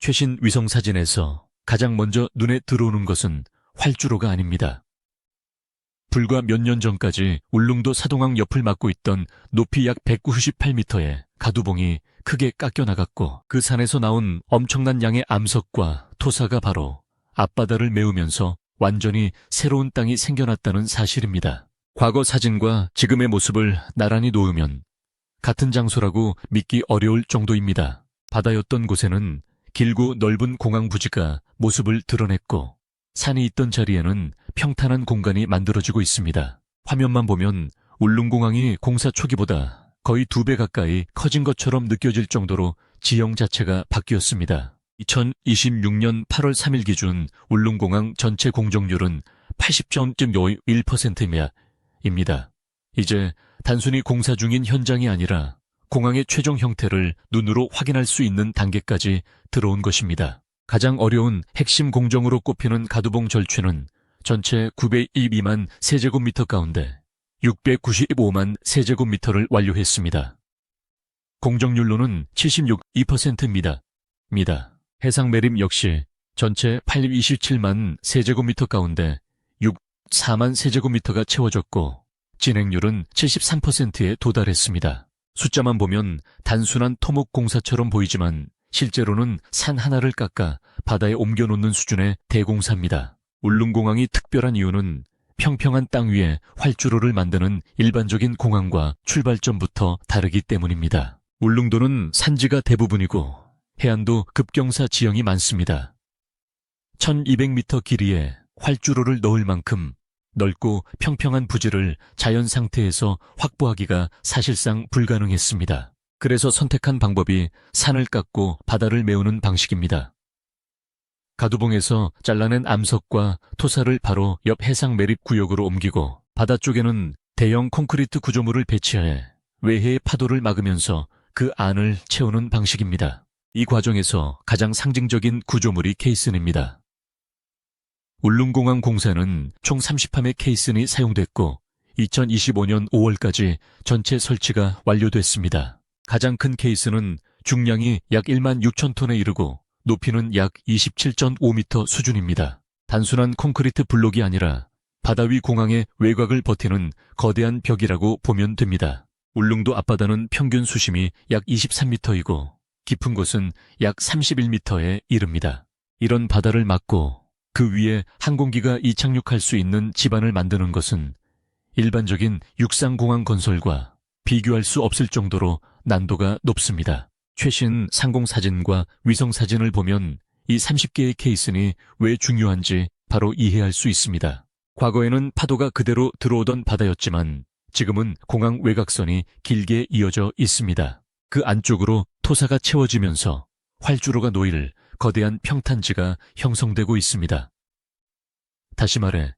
최신 위성사진에서 가장 먼저 눈에 들어오는 것은 활주로가 아닙니다. 불과 몇 년 전까지 울릉도 사동항 옆을 막고 있던 높이 약 198m의 가두봉이 크게 깎여 나갔고 그 산에서 나온 엄청난 양의 암석과 토사가 바로 앞바다를 메우면서 완전히 새로운 땅이 생겨났다는 사실입니다. 과거 사진과 지금의 모습을 나란히 놓으면 같은 장소라고 믿기 어려울 정도입니다. 바다였던 곳에는 길고 넓은 공항 부지가 모습을 드러냈고 산이 있던 자리에는 평탄한 공간이 만들어지고 있습니다. 화면만 보면 울릉공항이 공사 초기보다 거의 2배 가까이 커진 것처럼 느껴질 정도로 지형 자체가 바뀌었습니다. 2026년 8월 3일 기준 울릉공항 전체 공정률은 80.1%입니다. 이제 단순히 공사 중인 현장이 아니라 공항의 최종 형태를 눈으로 확인할 수 있는 단계까지 들어온 것입니다. 가장 어려운 핵심 공정으로 꼽히는 가두봉 절취는 전체 902만 세제곱미터 가운데 695만 세제곱미터를 완료했습니다. 공정률로는 76.2%입니다. 해상 매립 역시 전체 827만 세제곱미터 가운데 64만 세제곱미터가 채워졌고 진행률은 73%에 도달했습니다. 숫자만 보면 단순한 토목 공사처럼 보이지만 실제로는 산 하나를 깎아 바다에 옮겨놓는 수준의 대공사입니다. 울릉공항이 특별한 이유는 평평한 땅 위에 활주로를 만드는 일반적인 공항과 출발점부터 다르기 때문입니다. 울릉도는 산지가 대부분이고 해안도 급경사 지형이 많습니다. 1200m 길이에 활주로를 넣을 만큼 넓고 평평한 부지를 자연 상태에서 확보하기가 사실상 불가능했습니다. 그래서 선택한 방법이 산을 깎고 바다를 메우는 방식입니다. 가두봉에서 잘라낸 암석과 토사를 바로 옆 해상 매립 구역으로 옮기고 바다 쪽에는 대형 콘크리트 구조물을 배치해 외해의 파도를 막으면서 그 안을 채우는 방식입니다. 이 과정에서 가장 상징적인 구조물이 케이슨입니다. 울릉공항 공사는 총 30함의 케이슨이 사용됐고 2025년 5월까지 전체 설치가 완료됐습니다. 가장 큰 케이슨은 중량이 약 1만 6천 톤에 이르고 높이는 약 27.5m 수준입니다. 단순한 콘크리트 블록이 아니라 바다 위 공항의 외곽을 버티는 거대한 벽이라고 보면 됩니다. 울릉도 앞바다는 평균 수심이 약 23m이고 깊은 곳은 약 31m에 이릅니다. 이런 바다를 막고 그 위에 항공기가 이착륙할 수 있는 지반을 만드는 것은 일반적인 육상공항 건설과 비교할 수 없을 정도로 난도가 높습니다. 최신 상공사진과 위성사진을 보면 이 30개의 케이슨이 왜 중요한지 바로 이해할 수 있습니다. 과거에는 파도가 그대로 들어오던 바다였지만 지금은 공항 외곽선이 길게 이어져 있습니다. 그 안쪽으로 토사가 채워지면서 활주로가 놓일 거대한 평탄지가 형성되고 있습니다. 다시 말해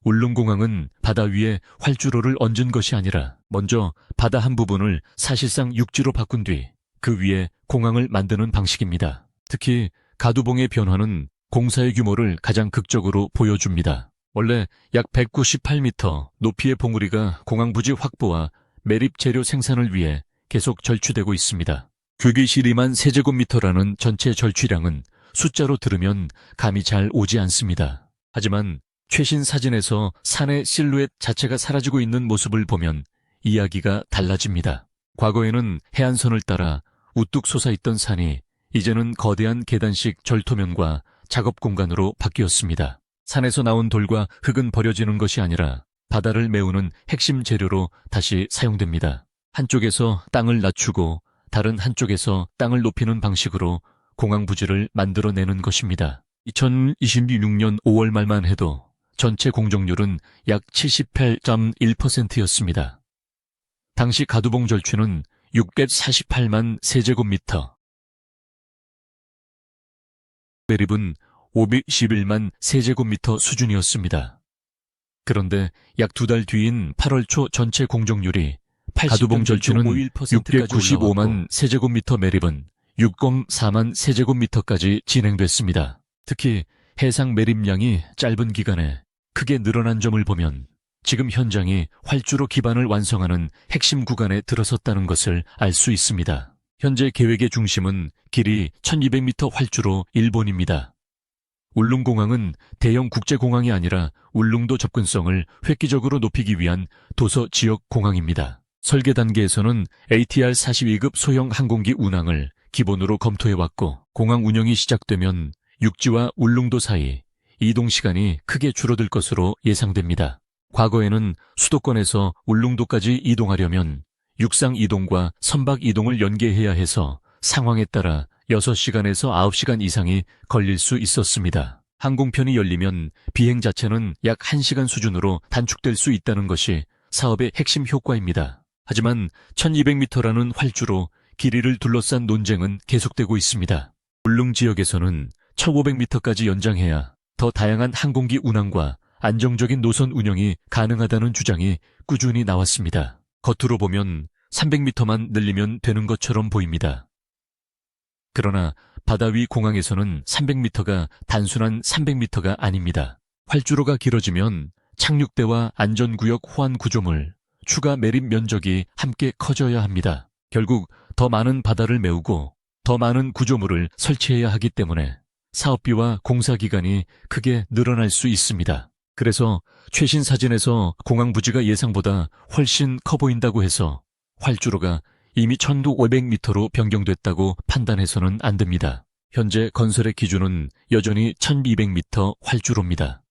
울릉공항은 바다 위에 활주로를 얹은 것이 아니라 먼저 바다 한 부분을 사실상 육지로 바꾼 뒤 그 위에 공항을 만드는 방식입니다. 특히 가두봉의 변화는 공사의 규모를 가장 극적으로 보여줍니다. 원래 약 198m 높이의 봉우리가 공항 부지 확보와 매립 재료 생산을 위해 계속 절취되고 있습니다. 규기실 2만 세제곱미터라는 전체 절취량은 숫자로 들으면 감이 잘 오지 않습니다. 하지만 최신 사진에서 산의 실루엣 자체가 사라지고 있는 모습을 보면 이야기가 달라집니다. 과거에는 해안선을 따라 우뚝 솟아있던 산이 이제는 거대한 계단식 절토면과 작업 공간으로 바뀌었습니다. 산에서 나온 돌과 흙은 버려지는 것이 아니라 바다를 메우는 핵심 재료로 다시 사용됩니다. 한쪽에서 땅을 낮추고 다른 한쪽에서 땅을 높이는 방식으로 공항 부지를 만들어내는 것입니다. 2026년 5월 말만 해도 전체 공정률은 약 78.1%였습니다. 당시 가두봉 절취는 648만 세제곱미터, 매립은 511만 세제곱미터 수준이었습니다. 그런데 약 2달 뒤인 8월 초 전체 공정률이 가두봉 절취는 695만 세제곱미터, 매립은 604만 세제곱미터까지 진행됐습니다. 특히 해상 매립량이 짧은 기간에 크게 늘어난 점을 보면 지금 현장이 활주로 기반을 완성하는 핵심 구간에 들어섰다는 것을 알 수 있습니다. 현재 계획의 중심은 길이 1200m 활주로 일본입니다. 울릉공항은 대형 국제공항이 아니라 울릉도 접근성을 획기적으로 높이기 위한 도서 지역 공항입니다. 설계 단계에서는 ATR-42급 소형 항공기 운항을 기본으로 검토해왔고, 공항 운영이 시작되면 육지와 울릉도 사이 이동 시간이 크게 줄어들 것으로 예상됩니다. 과거에는 수도권에서 울릉도까지 이동하려면 육상 이동과 선박 이동을 연계해야 해서 상황에 따라 6시간에서 9시간 이상이 걸릴 수 있었습니다. 항공편이 열리면 비행 자체는 약 1시간 수준으로 단축될 수 있다는 것이 사업의 핵심 효과입니다. 하지만 1200m라는 활주로 길이를 둘러싼 논쟁은 계속되고 있습니다. 울릉 지역에서는 1500m까지 연장해야 더 다양한 항공기 운항과 안정적인 노선 운영이 가능하다는 주장이 꾸준히 나왔습니다. 겉으로 보면 300m만 늘리면 되는 것처럼 보입니다. 그러나 바다 위 공항에서는 300m가 단순한 300m가 아닙니다. 활주로가 길어지면 착륙대와 안전구역 호환 구조물, 추가 매립 면적이 함께 커져야 합니다. 결국 더 많은 바다를 메우고 더 많은 구조물을 설치해야 하기 때문에 사업비와 공사기간이 크게 늘어날 수 있습니다. 그래서 최신 사진에서 공항 부지가 예상보다 훨씬 커 보인다고 해서 활주로가 이미 1500m로 변경됐다고 판단해서는 안 됩니다. 현재 건설의 기준은 여전히 1200m 활주로입니다.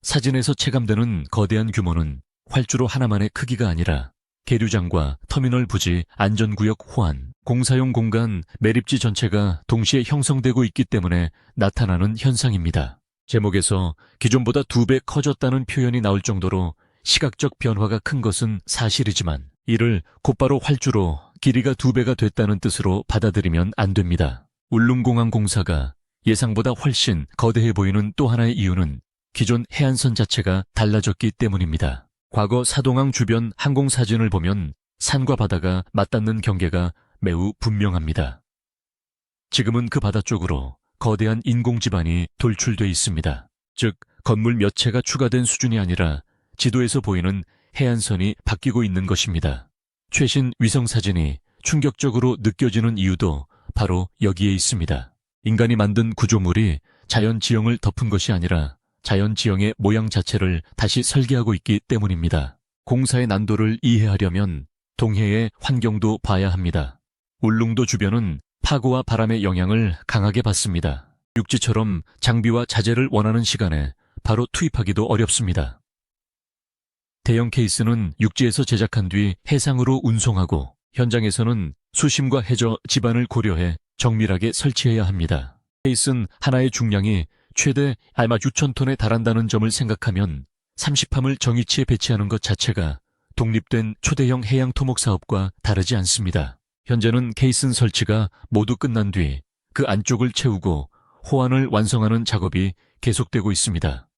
사진에서 체감되는 거대한 규모는 활주로 하나만의 크기가 아니라 계류장과 터미널 부지, 안전구역 호환, 공사용 공간, 매립지 전체가 동시에 형성되고 있기 때문에 나타나는 현상입니다. 제목에서 기존보다 2배 커졌다는 표현이 나올 정도로 시각적 변화가 큰 것은 사실이지만 이를 곧바로 활주로 길이가 2배가 됐다는 뜻으로 받아들이면 안 됩니다. 울릉공항 공사가 예상보다 훨씬 거대해 보이는 또 하나의 이유는 기존 해안선 자체가 달라졌기 때문입니다. 과거 사동항 주변 항공사진을 보면 산과 바다가 맞닿는 경계가 매우 분명합니다. 지금은 그 바다 쪽으로 거대한 인공지반이 돌출돼 있습니다. 즉, 건물 몇 채가 추가된 수준이 아니라 지도에서 보이는 해안선이 바뀌고 있는 것입니다. 최신 위성사진이 충격적으로 느껴지는 이유도 바로 여기에 있습니다. 인간이 만든 구조물이 자연 지형을 덮은 것이 아니라 자연 지형의 모양 자체를 다시 설계하고 있기 때문입니다. 공사의 난도를 이해하려면 동해의 환경도 봐야 합니다. 울릉도 주변은 파고와 바람의 영향을 강하게 받습니다. 육지처럼 장비와 자재를 원하는 시간에 바로 투입하기도 어렵습니다. 대형 케이스는 육지에서 제작한 뒤 해상으로 운송하고 현장에서는 수심과 해저, 지반을 고려해 정밀하게 설치해야 합니다. 케이스는 하나의 중량이 최대 아마 6,000톤에 달한다는 점을 생각하면 30함을 정위치에 배치하는 것 자체가 독립된 초대형 해양 토목 사업과 다르지 않습니다. 현재는 케이슨 설치가 모두 끝난 뒤 그 안쪽을 채우고 호환을 완성하는 작업이 계속되고 있습니다.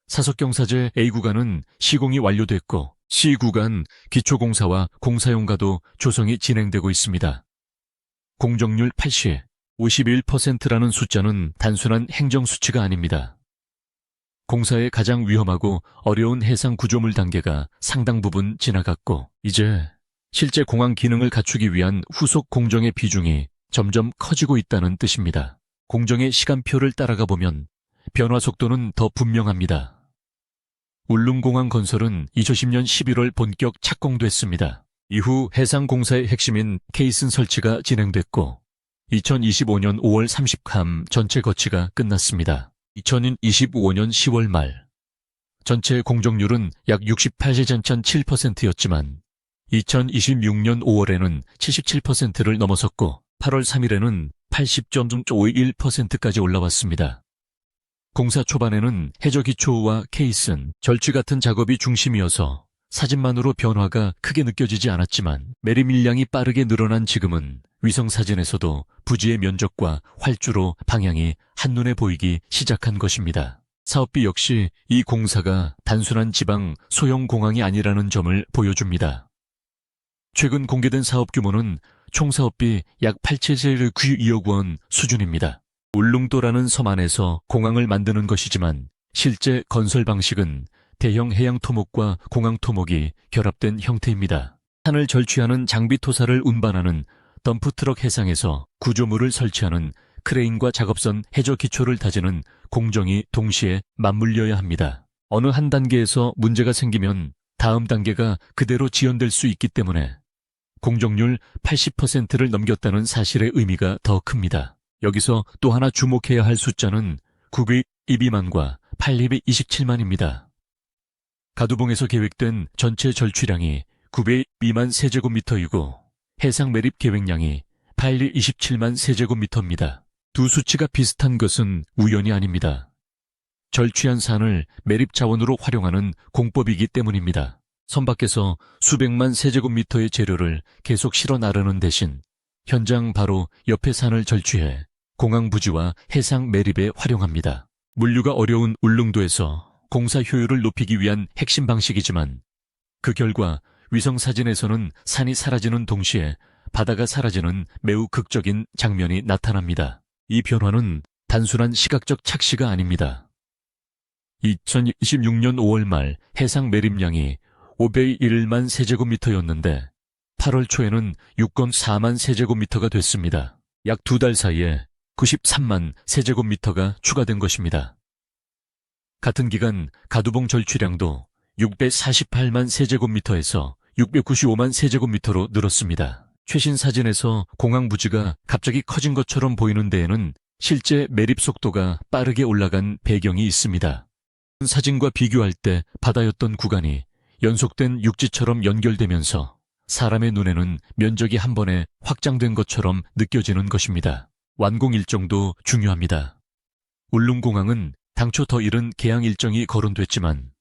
사석경사제 A구간은 시공이 완료됐고 C구간 기초공사와 공사용가도 조성이 진행되고 있습니다. 공정률 80, 51%라는 숫자는 단순한 행정수치가 아닙니다. 공사의 가장 위험하고 어려운 해상 구조물 단계가 상당 부분 지나갔고 이제 실제 공항 기능을 갖추기 위한 후속 공정의 비중이 점점 커지고 있다는 뜻입니다. 공정의 시간표를 따라가 보면 변화 속도는 더 분명합니다. 울릉공항 건설은 2010년 11월 본격 착공됐습니다. 이후 해상공사의 핵심인 케이슨 설치가 진행됐고 2025년 5월 30감 전체 거치가 끝났습니다. 2025년 10월 말 전체 공정률은 약 68.7%였지만 2026년 5월에는 77%를 넘어섰고 8월 3일에는 80.51%까지 올라왔습니다. 공사 초반에는 해저 기초와 케이슨, 절취 같은 작업이 중심이어서 사진만으로 변화가 크게 느껴지지 않았지만 매립 밀량이 빠르게 늘어난 지금은 위성사진에서도 부지의 면적과 활주로 방향이 한눈에 보이기 시작한 것입니다. 사업비 역시 이 공사가 단순한 지방 소형 공항이 아니라는 점을 보여줍니다. 최근 공개된 사업 규모는 총 사업비 약 8,792억 원 수준입니다. 울릉도라는 섬 안에서 공항을 만드는 것이지만 실제 건설 방식은 대형 해양 토목과 공항 토목이 결합된 형태입니다. 산을 절취하는 장비 토사를 운반하는 덤프트럭 해상에서 구조물을 설치하는 크레인과 작업선 해저 기초를 다지는 공정이 동시에 맞물려야 합니다. 어느 한 단계에서 문제가 생기면 다음 단계가 그대로 지연될 수 있기 때문에 공정률 80%를 넘겼다는 사실의 의미가 더 큽니다. 여기서 또 하나 주목해야 할 숫자는 9급 2비만과 8립이 27만입니다. 가두봉에서 계획된 전체 절취량이 9배 미만 세제곱미터이고 해상 매립 계획량이 8립 27만 세제곱미터입니다. 두 수치가 비슷한 것은 우연이 아닙니다. 절취한 산을 매립 자원으로 활용하는 공법이기 때문입니다. 선박에서 수백만 세제곱미터의 재료를 계속 실어 나르는 대신 현장 바로 옆에 산을 절취해 공항 부지와 해상 매립에 활용합니다. 물류가 어려운 울릉도에서 공사 효율을 높이기 위한 핵심 방식이지만 그 결과 위성사진에서는 산이 사라지는 동시에 바다가 사라지는 매우 극적인 장면이 나타납니다. 이 변화는 단순한 시각적 착시가 아닙니다. 2026년 5월 말 해상 매립량이 501만 세제곱미터였는데 8월 초에는 6.4만 세제곱미터가 됐습니다. 약 2달 사이에 93만 세제곱미터가 추가된 것입니다. 같은 기간 가두봉 절취량도 648만 세제곱미터에서 695만 세제곱미터로 늘었습니다. 최신 사진에서 공항 부지가 갑자기 커진 것처럼 보이는 데에는 실제 매립 속도가 빠르게 올라간 배경이 있습니다. 사진과 비교할 때 바다였던 구간이 연속된 육지처럼 연결되면서 사람의 눈에는 면적이 한 번에 확장된 것처럼 느껴지는 것입니다. 완공 일정도 중요합니다. 울릉공항은 당초 더 이른 개항 일정이 거론됐지만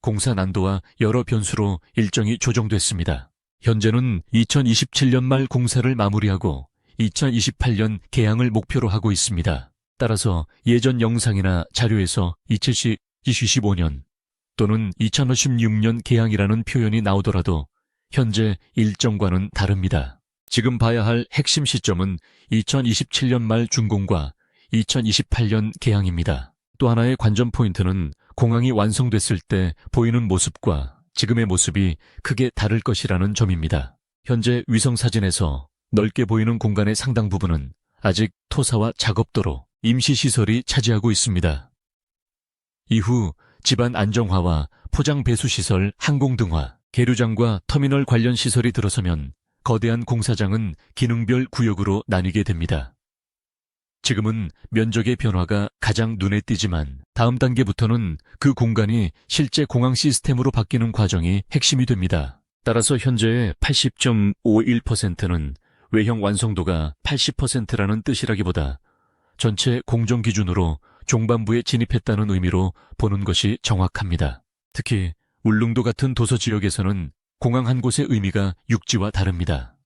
공사 난도와 여러 변수로 일정이 조정됐습니다. 현재는 2027년 말 공사를 마무리하고 2028년 개항을 목표로 하고 있습니다. 따라서 예전 영상이나 자료에서 2025년 또는 2056년 개항이라는 표현이 나오더라도 현재 일정과는 다릅니다. 지금 봐야 할 핵심 시점은 2027년 말 준공과 2028년 개항입니다. 또 하나의 관전 포인트는 공항이 완성됐을 때 보이는 모습과 지금의 모습이 크게 다를 것이라는 점입니다. 현재 위성사진에서 넓게 보이는 공간의 상당 부분은 아직 토사와 작업도로, 임시시설이 차지하고 있습니다. 이후 집안 안정화와 포장 배수시설, 항공등화, 계류장과 터미널 관련 시설이 들어서면 거대한 공사장은 기능별 구역으로 나뉘게 됩니다. 지금은 면적의 변화가 가장 눈에 띄지만 다음 단계부터는 그 공간이 실제 공항 시스템으로 바뀌는 과정이 핵심이 됩니다. 따라서 현재의 80.51%는 외형 완성도가 80%라는 뜻이라기보다 전체 공정 기준으로 종반부에 진입했다는 의미로 보는 것이 정확합니다. 특히 울릉도 같은 도서 지역에서는 공항 한 곳의 의미가 육지와 다릅니다.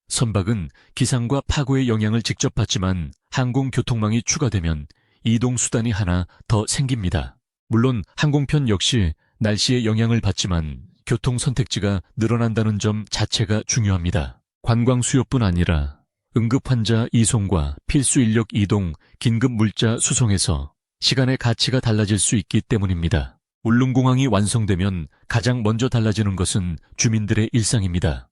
선박은 기상과 파고의 영향을 직접 받지만 항공교통망이 추가되면 이동수단이 하나 더 생깁니다. 물론 항공편 역시 날씨의 영향을 받지만 교통 선택지가 늘어난다는 점 자체가 중요합니다. 관광 수요뿐 아니라 응급환자 이송과 필수 인력 이동, 긴급 물자 수송에서 시간의 가치가 달라질 수 있기 때문입니다. 울릉공항이 완성되면 가장 먼저 달라지는 것은 주민들의 일상입니다.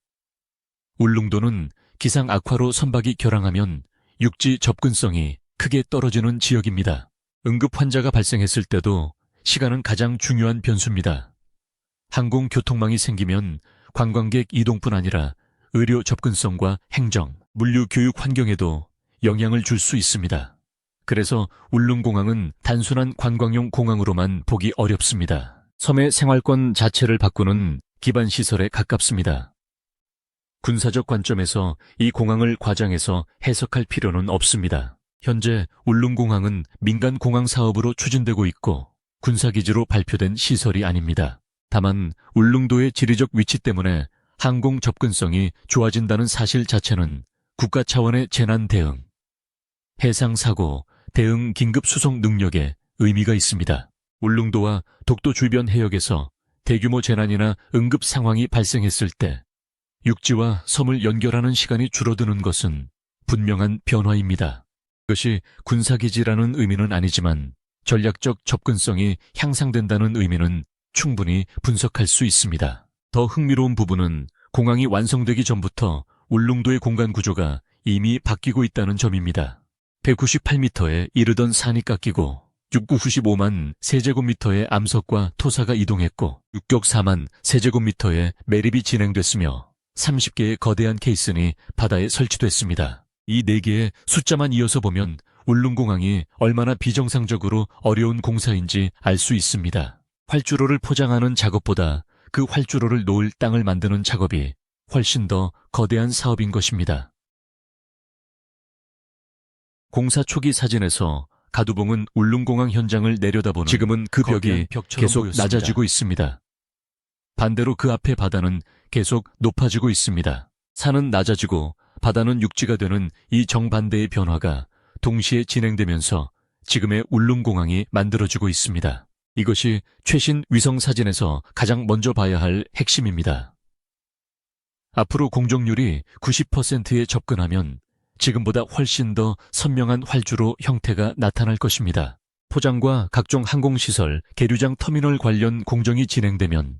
울릉도는 기상 악화로 선박이 결항하면 육지 접근성이 크게 떨어지는 지역입니다. 응급 환자가 발생했을 때도 시간은 가장 중요한 변수입니다. 항공교통망이 생기면 관광객 이동뿐 아니라 의료 접근성과 행정, 물류 교육 환경에도 영향을 줄 수 있습니다. 그래서 울릉공항은 단순한 관광용 공항으로만 보기 어렵습니다. 섬의 생활권 자체를 바꾸는 기반시설에 가깝습니다. 군사적 관점에서 이 공항을 과장해서 해석할 필요는 없습니다. 현재 울릉공항은 민간 공항 사업으로 추진되고 있고 군사기지로 발표된 시설이 아닙니다. 다만 울릉도의 지리적 위치 때문에 항공 접근성이 좋아진다는 사실 자체는 국가 차원의 재난 대응, 해상 사고, 대응 긴급 수송 능력에 의미가 있습니다. 울릉도와 독도 주변 해역에서 대규모 재난이나 응급 상황이 발생했을 때 육지와 섬을 연결하는 시간이 줄어드는 것은 분명한 변화입니다. 그것이 군사기지라는 의미는 아니지만 전략적 접근성이 향상된다는 의미는 충분히 분석할 수 있습니다. 더 흥미로운 부분은 공항이 완성되기 전부터 울릉도의 공간 구조가 이미 바뀌고 있다는 점입니다. 198m에 이르던 산이 깎이고 695만 세제곱미터의 암석과 토사가 이동했고 604만 세제곱미터의 매립이 진행됐으며 30개의 거대한 케이슨이 바다에 설치됐습니다. 이 4개의 숫자만 이어서 보면 울릉공항이 얼마나 비정상적으로 어려운 공사인지 알 수 있습니다. 활주로를 포장하는 작업보다 그 활주로를 놓을 땅을 만드는 작업이 훨씬 더 거대한 사업인 것입니다. 공사 초기 사진에서 가두봉은 울릉공항 현장을 내려다보는 지금은 그 벽이 계속 보였습니다. 낮아지고 있습니다. 반대로 그 앞에 바다는 계속 높아지고 있습니다. 산은 낮아지고 바다는 육지가 되는 이 정반대의 변화가 동시에 진행되면서 지금의 울릉공항이 만들어지고 있습니다. 이것이 최신 위성사진에서 가장 먼저 봐야 할 핵심입니다. 앞으로 공정률이 90%에 접근하면 지금보다 훨씬 더 선명한 활주로 형태가 나타날 것입니다. 포장과 각종 항공시설, 계류장 터미널 관련 공정이 진행되면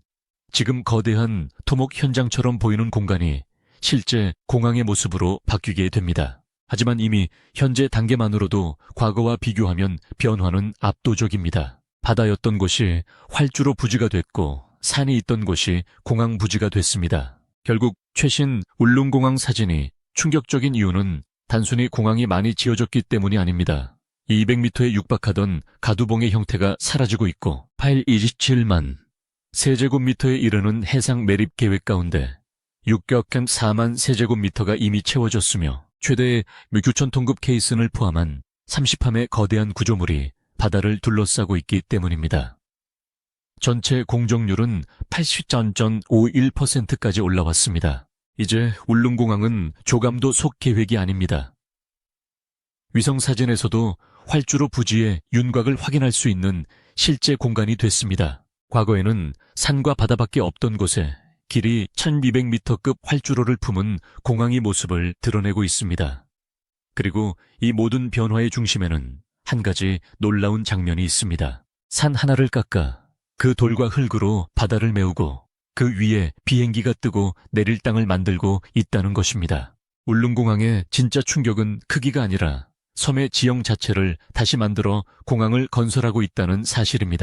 지금 거대한 토목 현장처럼 보이는 공간이 실제 공항의 모습으로 바뀌게 됩니다. 하지만 이미 현재 단계만으로도 과거와 비교하면 변화는 압도적입니다. 바다였던 곳이 활주로 부지가 됐고 산이 있던 곳이 공항 부지가 됐습니다. 결국 최신 울릉공항 사진이 충격적인 이유는 단순히 공항이 많이 지어졌기 때문이 아닙니다. 200m에 육박하던 가두봉의 형태가 사라지고 있고 827만 세제곱미터에 이르는 해상 매립 계획 가운데 육격한 4만 세제곱미터가 이미 채워졌으며 최대의 규천통급 케이슨을 포함한 30함의 거대한 구조물이 바다를 둘러싸고 있기 때문입니다. 전체 공정률은 80.51%까지 올라왔습니다. 이제 울릉공항은 조감도 속 계획이 아닙니다. 위성사진에서도 활주로 부지의 윤곽을 확인할 수 있는 실제 공간이 됐습니다. 과거에는 산과 바다밖에 없던 곳에 길이 1200m급 활주로를 품은 공항의 모습을 드러내고 있습니다. 그리고 이 모든 변화의 중심에는 한 가지 놀라운 장면이 있습니다. 산 하나를 깎아 그 돌과 흙으로 바다를 메우고 그 위에 비행기가 뜨고 내릴 땅을 만들고 있다는 것입니다. 울릉공항의 진짜 충격은 크기가 아니라 섬의 지형 자체를 다시 만들어 공항을 건설하고 있다는 사실입니다.